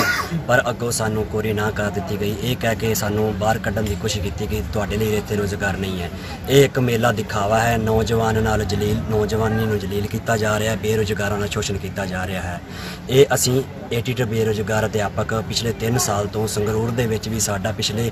ਪਰ ਅੱਗੋਂ ਸਾਨੂੰ ਕੋਰੀ ਨਾ ਕਰ ਦਿੱਤੀ ਗਈ। ਇਹ ਕਹਿ ਕੇ ਸਾਨੂੰ ਬਾਹਰ ਕੱਢਣ ਦੀ ਕੋਸ਼ਿਸ਼ ਕੀਤੀ ਗਈ, ਤੁਹਾਡੇ ਲਈ ਇੱਥੇ ਰੋਜ਼ਗਾਰ ਨਹੀਂ ਹੈ। ਇਹ ਇੱਕ ਮੇਲਾ ਦਿਖਾਵਾ ਹੈ। ਨੌਜਵਾਨੀ ਨੂੰ ਜਲੀਲ ਕੀਤਾ ਜਾ ਰਿਹਾ ਹੈ, ਬੇਰੁਜ਼ਗਾਰਾਂ ਦਾ ਸ਼ੋਸ਼ਣ ਕੀਤਾ ਜਾ ਰਿਹਾ ਹੈ। ਇਹ ਅਸੀਂ ETT ਬੇਰੁਜ਼ਗਾਰ ਅਧਿਆਪਕ ਪਿਛਲੇ 3 ਸਾਲ ਤੋਂ ਸੰਗਰੂਰ ਦੇ ਵਿੱਚ ਵੀ ਸਾਡਾ ਪਿਛਲੇ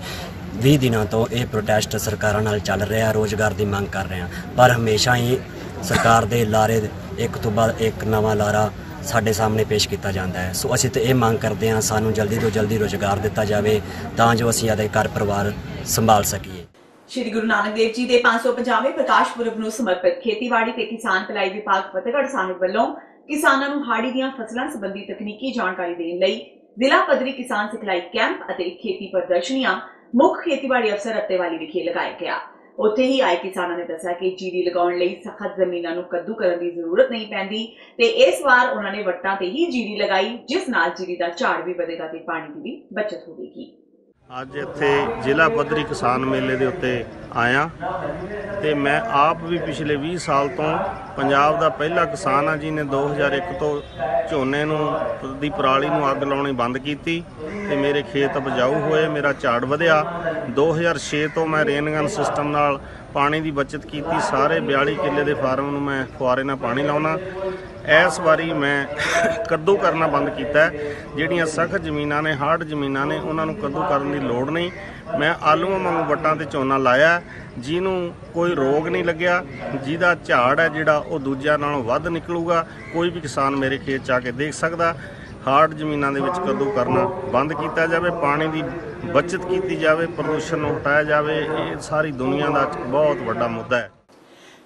20 ਦਿਨਾਂ ਤੋਂ ਇਹ ਪ੍ਰੋਟੈਸਟ ਸਰਕਾਰਾਂ ਨਾਲ ਚੱਲ ਰਿਹਾ, ਰੋਜ਼ਗਾਰ ਦੀ ਮੰਗ ਕਰ ਰਹੇ ਹਾਂ। ਪਰ ਹਮੇਸ਼ਾ ਹੀ ਸਰਕਾਰ ਦੇ ਲਾਰੇ ਇੱਕ ਤੋਂ ਬਾਅਦ ਇੱਕ ਨਵਾਂ ਲਾਰਾ ਸਾਡੇ ਸਾਹਮਣੇ ਪੇਸ਼ ਕੀਤਾ ਜਾਂਦਾ ਹੈ। ਸੋ ਅਸੀਂ ਤਾਂ ਇਹ ਮੰਗ ਕਰਦੇ ਹਾਂ ਸਾਨੂੰ ਜਲਦੀ ਤੋਂ ਜਲਦੀ ਰੋਜ਼ਗਾਰ ਦਿੱਤਾ ਜਾਵੇ ਤਾਂ ਜੋ ਅਸੀਂ ਆਪਣੇ ਘਰ ਪਰਿਵਾਰ ਸੰਭਾਲ ਸਕੀਏ। ਸ਼੍ਰੀ ਗੁਰੂ ਨਾਨਕ ਦੇਵ ਜੀ ਦੇ 550ਵੇਂ ਪ੍ਰਕਾਸ਼ ਪੁਰਬ ਨੂੰ ਸਮਰਪਿਤ ਖੇਤੀਬਾੜੀ ਤੇ ਕਿਸਾਨ ਭਲਾਈ ਵਿਭਾਗ ਫਤਿਹਗੜ੍ਹ ਸਾਹਿਬ ਵੱਲੋਂ ਕਿਸਾਨਾਂ ਨੂੰ ਹਾੜੀ ਦੀਆਂ ਫਸਲਾਂ ਸੰਬੰਧੀ ਤਕਨੀਕੀ ਜਾਣਕਾਰੀ ਦੇਣ ਲਈ ਜ਼ਿਲ੍ਹਾ ਪੱਧਰੀ ਕਿਸਾਨ ਸਿਖਲਾਈ ਕੈਂਪ ਅਤੇ ਖੇਤੀ ਪ੍ਰਦਰਸ਼ਨੀਆਂ ਮੁੱਖ ਖੇਤੀਬਾੜੀ ਅਫਸਰ ਅੱਤੇਵਾਲੀ ਵਿਖੇ ਲਗਾਇਆ ਗਿਆ। ਉੱਥੇ ਹੀ ਆਏ ਕਿਸਾਨਾਂ ਨੇ ਦੱਸਿਆ ਕਿ ਜੀਰੀ ਲਗਾਉਣ ਲਈ ਸਖਤ ਜ਼ਮੀਨਾਂ ਨੂੰ ਕੱਦੂ ਕਰਨ ਦੀ ਜ਼ਰੂਰਤ ਨਹੀਂ ਪੈਂਦੀ ਤੇ ਇਸ ਵਾਰ ਉਹਨਾਂ ਨੇ ਵੱਟਾਂ ਤੇ ਹੀ ਜੀਰੀ ਲਗਾਈ, ਜਿਸ ਨਾਲ ਜੀਰੀ ਦਾ ਝਾੜ ਵੀ ਵਧੇਗਾ ਤੇ ਪਾਣੀ ਦੀ ਵੀ ਬਚਤ ਹੋਵੇਗੀ। ਅੱਜ ਇੱਥੇ ਜ਼ਿਲ੍ਹਾ ਪੱਧਰੀ ਕਿਸਾਨ ਮੇਲੇ ਦੇ ਉੱਤੇ ਆਇਆ ਤੇ ਮੈਂ ਆਪ ਵੀ ਪਿਛਲੇ 20 ਸਾਲ ਤੋਂ ਪੰਜਾਬ ਦਾ ਪਹਿਲਾ ਕਿਸਾਨ ਆ ਜਿਹਨੇ 2001 ਤੋਂ ਝੋਨੇ ਨੂੰ ਦੀ ਪਰਾਲੀ ਨੂੰ ਅੱਗ ਲਾਉਣੀ ਬੰਦ ਕੀਤੀ ਤੇ ਮੇਰੇ ਖੇਤ ਉਪਜਾਊ ਹੋਏ, ਮੇਰਾ ਝਾੜ ਵਧਿਆ। 2006 ਤੋਂ ਮੈਂ ਰੇਨਗਨ ਸਿਸਟਮ ਨਾਲ ਪਾਣੀ ਦੀ ਬਚਤ ਕੀਤੀ। ਸਾਰੇ 42 ਕਿੱਲੇ ਦੇ ਫਾਰਮ ਨੂੰ ਮੈਂ ਫੁਆਰੇ ਨਾਲ ਪਾਣੀ ਲਾਉਣਾ। ਇਸ ਵਾਰੀ ਮੈਂ ਕੱਦੂ ਕਰਨਾ ਬੰਦ ਕੀਤਾ। ਜਿਹੜੀਆਂ ਸਖਤ ਜ਼ਮੀਨਾਂ ਨੇ, ਹਾਰਡ ਜ਼ਮੀਨਾਂ ਨੇ, ਉਹਨਾਂ ਨੂੰ ਕੱਦੂ ਕਰਨ ਦੀ ਲੋੜ ਨਹੀਂ। ਮੈਂ ਆਲੂਆਂ ਵਾਂਗੂ ਵੱਟਾਂ ਤੇ ਝੋਨਾ ਲਾਇਆ, ਜਿਹਨੂੰ ਕੋਈ ਰੋਗ ਨਹੀਂ ਲੱਗਿਆ, ਜਿਹਦਾ ਝਾੜ ਹੈ ਜਿਹੜਾ ਉਹ ਦੂਜਿਆਂ ਨਾਲੋਂ ਵੱਧ ਨਿਕਲੂਗਾ। ਕੋਈ ਵੀ ਕਿਸਾਨ ਮੇਰੇ ਖੇਤ 'ਚ ਆ ਕੇ ਦੇਖ ਸਕਦਾ। ਹਾਰਡ ਜ਼ਮੀਨਾਂ ਦੇ ਵਿੱਚ ਕੱਦੂ ਕਰਨਾ ਬੰਦ ਕੀਤਾ ਜਾਵੇ, ਪਾਣੀ ਦੀ ਬਚਤ ਕੀਤੀ ਜਾਵੇ, ਪ੍ਰਦੂਸ਼ਣ ਨੂੰ ਹਟਾਇਆ ਜਾਵੇ। ਇਹ ਸਾਰੀ ਦੁਨੀਆ ਦਾ ਬਹੁਤ ਵੱਡਾ ਮੁੱਦਾ ਹੈ।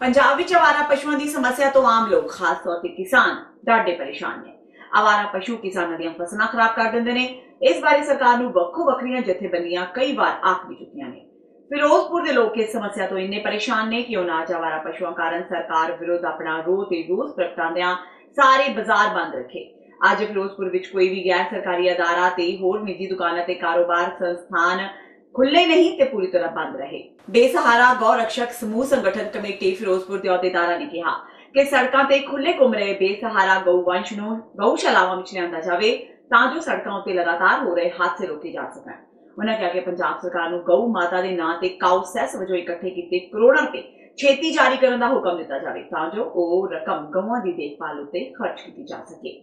ਪੰਜਾਬ ਵਿੱਚ ਆਵਾਰਾ ਪਸ਼ੂਆਂ ਦੀ ਸਮੱਸਿਆ ਤੋਂ ਆਮ ਲੋਕ, ਖਾਸ ਤੌਰ ਤੇ ਕਿਸਾਨ, ਡਾਢੇ ਪਰੇਸ਼ਾਨ ਨੇ। ਆਵਾਰਾ ਪਸ਼ੂ ਕਿਸਾਨਾਂ ਦੀਆਂ ਫਸਲਾਂ ਖਰਾਬ ਕਰ ਦਿੰਦੇ ਨੇ। ਇਸ ਬਾਰੇ ਸਰਕਾਰ ਨੂੰ ਵੱਖੋ ਵੱਖਰੀਆਂ ਜਥੇਬੰਦੀਆਂ ਕਈ ਵਾਰ ਆਖ ਵੀ ਚੁੱਕੀਆਂ ਨੇ। ਫਿਰੋਜ਼ਪੁਰ ਦੇ ਲੋਕ ਇਸ ਸਮੱਸਿਆ ਤੋਂ ਇੰਨੇ ਪਰੇਸ਼ਾਨ ਨੇ ਕਿ ਉਹਨਾਂ ਅੱਜ ਆਵਾਰਾ ਪਸ਼ੂਆਂ ਕਾਰਨ ਸਰਕਾਰ ਵਿਰੁੱਧ ਆਪਣਾ ਰੋਹ ਤੇ ਰੋਸ ਪ੍ਰਗਟਾਉਂਦਿਆਂ ਸਾਰੇ ਬਾਜ਼ਾਰ ਬੰਦ ਰੱਖੇ। ਅੱਜ ਫਿਰੋਜ਼ਪੁਰ ਵਿੱਚ ਕੋਈ ਵੀ ਗੈਰ ਸਰਕਾਰੀ ਅਦਾਰਾ ਤੇ ਹੋਰ ਨਿੱਜੀ ਦੁਕਾਨਾਂ ਤੇ ਕਾਰੋਬਾਰ ਸੰਸਥਾਨ ਖੁੱਲੇ ਨਹੀਂ ਤੇ ਪੂਰੀ ਤਰ੍ਹਾਂ ਬੰਦ ਰਹੇ। ਬੇਸਹਾਰਾ ਗौ रक्षक ਸਮੂਹ ਸੰਗਠਨ ਕਮੇਟੀ ਫਿਰੋਜ਼ਪੁਰ ਦੇ ਅਹੁਦੇਦਾਰਾਂ ਨੇ ਕਿਹਾ ਕਿ ਸੜਕਾਂ ਤੇ ਖੁੱਲੇ ਘੁੰਮ ਰਹੇ ਬੇਸਹਾਰਾ ਗਊਵੰਸ਼ ਨੂੰ ਗਊਸ਼ਾਲਾਵਾਂ ਵਿੱਚ ਲਿਆਂਦਾ ਜਾਵੇ ਤਾਂ ਜੋ ਸੜਕਾਂ ਉੱਤੇ ਲਗਾਤਾਰ ਹੋ ਰਹੇ ਹਾਦਸੇ ਰੋਕੇ ਜਾ ਸਕਣ। ਉਹਨਾਂ ਕਿਹਾ ਕਿ ਪੰਜਾਬ ਸਰਕਾਰ ਨੂੰ ਗਊ ਮਾਤਾ ਦੇ ਨਾਂ ਤੇ ਕਾਊ ਸੈਸ ਵਜੋਂ ਇਕੱਠੇ ਕੀਤੇ ਕਰੋੜਾਂ ਰੁਪਏ ਛੇਤੀ ਜਾਰੀ ਕਰਨ ਦਾ ਹੁਕਮ ਦਿੱਤਾ ਜਾਵੇ ਤਾਂ ਜੋ ਉਹ ਰਕਮ ਗਊਆਂ ਦੀ ਦੇਖਭਾਲ ਉੱਤੇ ਖਰਚ ਕੀਤੀ ਜਾ ਸਕੇ।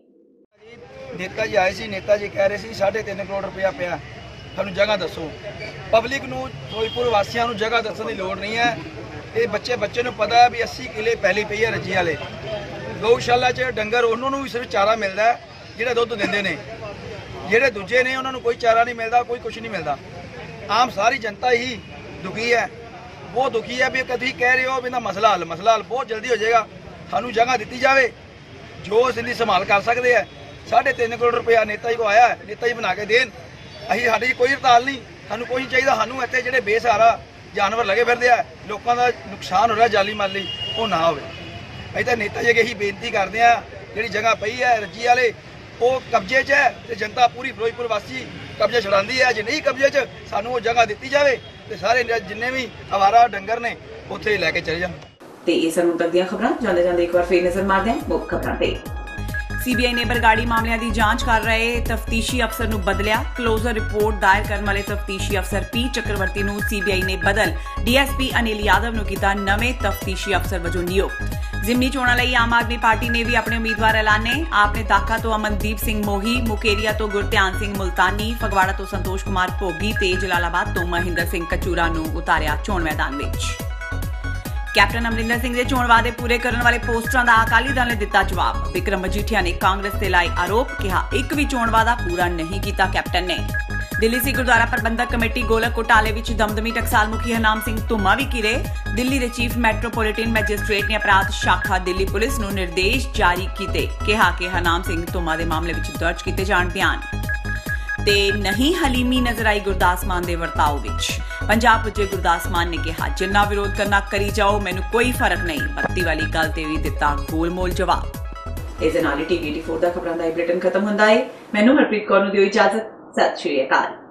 नेता जी आए सी, नेता जी कह रहे सी 3.5 करोड़ रुपया पिया, सानू जगह दसो। पब्लिक नूं फिरोजपुर वासियां नूं जगह दस्सण दी लोड़ नहीं है। ये बच्चे नूं पता है भी 80 किले पहली पई है रजी वाले गऊशाला च डंगर, उन्होंने भी सिर्फ चारा मिलता है जिहड़े दुध दिंदे ने। जिहड़े दूजे ने उन्होंने कोई चारा नहीं मिलता, कोई कुछ नहीं मिलता। आम सारी जनता ही दुखी है, बहुत दुखी है। भी कभी कह रहे हो भी ना मसला हल बहुत जल्दी हो जाएगा। सानू जगह दी जाए जो असीं दी संभाल कर सकते हैं। 3.5 करोड़ रुपया नेता जी को आया है, नेता जी बना के देन। असीं साडी कोई हड़ताल नहीं, सानू कोई नहीं चाहिए। सानू इत्थे जिहड़े बेसहारा जानवर लगे फिरदे आ, लोकां दा नुकसान हो रहा जाली माली, वो ना होवे। असीं तां नेता जी अगे ही बेनती करदे आ, जिहड़ी जगह पई है रजी वाले वो कब्जे 'च है ते जनता पूरी फिरोजपुर वासी कब्जा छुड़ांदी है। जे नहीं कब्जे 'च सानू वो जगह दित्ती जावे ते सारे जिन्ने भी आवारा डंगर ने उत्थे लैके चले जाण। ਤੇ ਇਹ ਸਨ ਹੁਣ ਤੱਕ ਦੀਆਂ ਖਬਰਾਂ। ਜਾਂਦੇ ਇੱਕ ਵਾਰ ਫੇਰ ਨਜ਼ਰ ਮਾਰਦੇ ਹਾਂ ਮੁੱਖ ਖਬਰਾਂ ਤੇ। ਸੀਬੀਆਈ ਨੇ ਬਰਗਾੜੀ ਮਾਮਲਿਆਂ ਦੀ ਜਾਂਚ ਕਰ ਰਹੇ ਤਫਤੀਸ਼ੀ ਅਫਸਰ ਨੂੰ ਬਦਲਿਆ। ਕਲੋਜ਼ਰ ਰਿਪੋਰਟ ਦਾਇਰ ਕਰਨ ਵਾਲੇ ਤਫਤੀਸ਼ੀ ਅਫਸਰ ਪੀ ਚੱਕਰਵਰਤੀ ਨੂੰ ਸੀਬੀਆਈ ਨੇ ਬਦਲ ਡੀਐਸਪੀ ਅਨਿਲ ਯਾਦਵ ਨੂੰ ਕੀਤਾ ਨਵੇਂ ਤਫਤੀਸ਼ੀ ਅਫਸਰ ਵਜੋਂ ਨਿਯੁਕਤ। ਜ਼ਿਮਨੀ ਚੋਣਾਂ ਲਈ ਆਮ ਆਦਮੀ ਪਾਰਟੀ ਨੇ ਵੀ ਆਪਣੇ ਉਮੀਦਵਾਰ ਐਲਾਨੇ। ਆਪ ਨੇ ਦਾਖਾ ਤੋਂ ਅਮਨਦੀਪ ਸਿੰਘ ਮੋਹੀ, ਮੁਕੇਰੀਆ ਤੋਂ ਗੁਰਧਿਆਨ ਸਿੰਘ ਮੁਲਤਾਨੀ, ਫਗਵਾੜਾ ਤੋਂ ਸੰਤੋਸ਼ ਕੁਮਾਰ ਭੋਗੀ ਤੇ ਜਲਾਲਾਬਾਦ ਤੋਂ ਮਹਿੰਦਰ ਸਿੰਘ ਕਚੂਰਾ ਨੂੰ ਉਤਾਰਿਆ ਚੋਣ ਮੈਦਾਨ ਵਿੱਚ। ਕੈਪਟਨ ਅਮਰਿੰਦਰ ਸਿੰਘ ਦੇ ਚੋਣ ਵਾਅਦੇ ਪੂਰੇ ਕਰਨ ਵਾਲੇ ਪੋਸਟਰਾਂ ਦਾ ਅਕਾਲੀ ਦਲ ਨੇ ਦਿੱਤਾ ਜਵਾਬ। ਵਿਕਰਮ ਮਜੀਠੀਆ ਨੇ ਕਾਂਗਰਸ ਤੇ ਲਾਏ ਆਰੋਪ, ਕਿਹਾ ਇੱਕ ਵੀ ਚੋਣ ਵਾਅਦਾ ਪੂਰਾ ਨਹੀਂ ਕੀਤਾ ਕੈਪਟਨ ਨੇ। ਦਿੱਲੀ ਸਿੱਖ ਗੁਰਦੁਆਰਾ ਪ੍ਰਬੰਧਕ ਕਮੇਟੀ ਗੋਲਕ ਘੁਟਾਲੇ ਵਿੱਚ ਦਮਦਮੀ ਟਕਸਾਲ ਮੁਖੀ ਹਰਨਾਮ ਸਿੰਘ ਧੁੰਮਾ ਵੀ ਘਿਰੇ। ਦਿੱਲੀ ਦੇ ਚੀਫ ਮੈਟਰੋਪੋਲੀਟਨ ਮੈਜਿਸਟ੍ਰੇਟ ਨੇ ਅਪਰਾਧ ਸ਼ਾਖਾ ਦਿੱਲੀ ਪੁਲਿਸ ਨੂੰ ਨਿਰਦੇਸ਼ ਜਾਰੀ ਕੀਤੇ। ਕਿਹਾ ਕਿ ਹਰਨਾਮ ਸਿੰਘ ਧੁੰਮਾ ਦੇ ਮਾਮਲੇ ਵਿੱਚ ਦਰਜ ਕੀਤੇ ਜਾਣ ਬਿਆਨ ਤੇ ਨਹੀਂ ਹਲੀਮੀ ਨਜ਼ਰ ਆਈ ਗੁਰਦਾਸ ਮਾਨ ਦੇ ਵਰਤਾਓ ਵਿੱਚ। ਪੰਜਾਬ ਪੁੱਜੇ ਗੁਰਦਾਸ ਮਾਨ ਨੇ ਕਿਹਾ ਜਿੰਨਾ ਵਿਰੋਧ ਕਰਨਾ ਕਰੀ ਜਾਓ, ਮੈਨੂੰ ਕੋਈ ਫਰਕ ਨਹੀਂ। ਬੱਤੀ ਵਾਲੀ ਗੱਲ ਤੇ ਵੀ ਦਿੱਤਾ ਗੋਲਮੋਲ ਜਵਾਬ। ਇਸ ਦੇ ਨਾਲ ਹੀ TV 84 ਦਾ ਖਬਰਾਂ ਦਾ ਇਹ ਬੁਲੇਟਿਨ ਖਤਮ ਹੁੰਦਾ ਹੈ। ਮੈਨੂੰ ਹਰਪ੍ਰੀਤ ਕੌਰ ਨੂੰ ਦਿਓ ਇਜਾਜ਼ਤ। ਸਤਿ ਸ਼੍ਰੀ ਅਕਾਲ।